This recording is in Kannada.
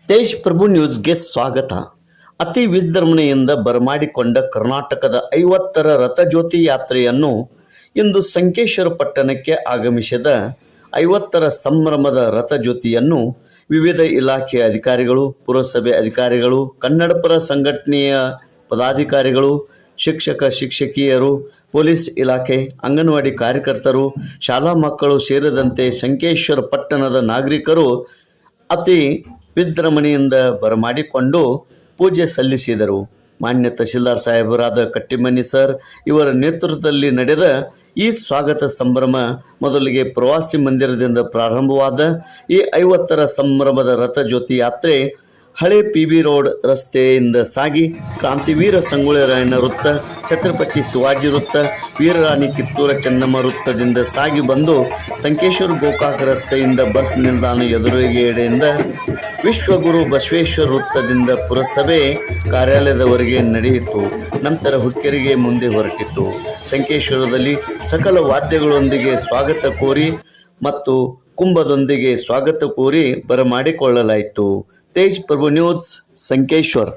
ತೇಜ್ ಪ್ರಭು ನ್ಯೂಸ್ಗೆ ಸ್ವಾಗತ. ಅತಿ ವಿಜೃಂಭಣೆಯಿಂದ ಬರಮಾಡಿಕೊಂಡ ಕರ್ನಾಟಕದ 50ರ ರಥಜ್ಯೋತಿ ಯಾತ್ರೆಯನ್ನು ಇಂದು ಸಂಕೇಶ್ವರ ಪಟ್ಟಣಕ್ಕೆ ಆಗಮಿಸಿದ 50ರ ಸಂಭ್ರಮದ ರಥಜ್ಯೋತಿಯನ್ನು ವಿವಿಧ ಇಲಾಖೆಯ ಅಧಿಕಾರಿಗಳು, ಪುರಸಭೆ ಅಧಿಕಾರಿಗಳು, ಕನ್ನಡಪರ ಸಂಘಟನೆಯ ಪದಾಧಿಕಾರಿಗಳು, ಶಿಕ್ಷಕ ಶಿಕ್ಷಕಿಯರು, ಪೊಲೀಸ್ ಇಲಾಖೆ, ಅಂಗನವಾಡಿ ಕಾರ್ಯಕರ್ತರು, ಶಾಲಾ ಮಕ್ಕಳು ಸೇರಿದಂತೆ ಸಂಕೇಶ್ವರ ಪಟ್ಟಣದ ನಾಗರಿಕರು ಅತಿ ವಿಜೃಂಭಣೆಯಿಂದ ಬರಮಾಡಿಕೊಂಡು ಪೂಜೆ ಸಲ್ಲಿಸಿದರು. ಮಾನ್ಯ ತಹಶೀಲ್ದಾರ್ ಸಾಹೇಬರಾದ ಕಟ್ಟಿಮನಿ ಸರ್ ಇವರ ನೇತೃತ್ವದಲ್ಲಿ ನಡೆದ ಈ ಸ್ವಾಗತ ಸಂಭ್ರಮ ಮೊದಲಿಗೆ ಪ್ರವಾಸಿ ಮಂದಿರದಿಂದ ಪ್ರಾರಂಭವಾದ ಈ 50ರ ಸಂಭ್ರಮದ ರಥಜ್ಯೋತಿ ಯಾತ್ರೆ ಹಳೆ PB ರೋಡ್ ರಸ್ತೆಯಿಂದ ಸಾಗಿ ಕ್ರಾಂತಿವೀರ ಸಂಗೊಳ್ಳಿ ರಾಯಣ್ಣ ವೃತ್ತ, ಛತ್ರಪತಿ ಶಿವಾಜಿ ವೃತ್ತ, ವೀರರಾಣಿ ಕಿತ್ತೂರ ಚೆನ್ನಮ್ಮ ವೃತ್ತದಿಂದ ಸಾಗಿ ಬಂದು ಸಂಕೇಶ್ವರ ಗೋಕಾಕ ರಸ್ತೆಯಿಂದ ಬಸ್ ನಿಲ್ದಾಣ ಎದುರುಗಡೆಯಿಂದ ವಿಶ್ವಗುರು ಬಸವೇಶ್ವರ ವೃತ್ತದಿಂದ ಪುರಸಭೆ ಕಾರ್ಯಾಲಯದವರೆಗೆ ನಡೆಯಿತು. ನಂತರ ಹುಕ್ಕೇರಿಗೆ ಮುಂದೆ ಹೊರಟಿತು. ಸಂಕೇಶ್ವರದಲ್ಲಿ ಸಕಲ ವಾದ್ಯಗಳೊಂದಿಗೆ ಸ್ವಾಗತ ಕೋರಿ ಮತ್ತು ಕುಂಭದೊಂದಿಗೆ ಸ್ವಾಗತ ಕೋರಿ ಬರಮಾಡಿಕೊಳ್ಳಲಾಯಿತು. ತೇಜ್ ಪ್ರಭು ನ್ಯೂಸ್, ಸಂಕೇಶ್ವರ್.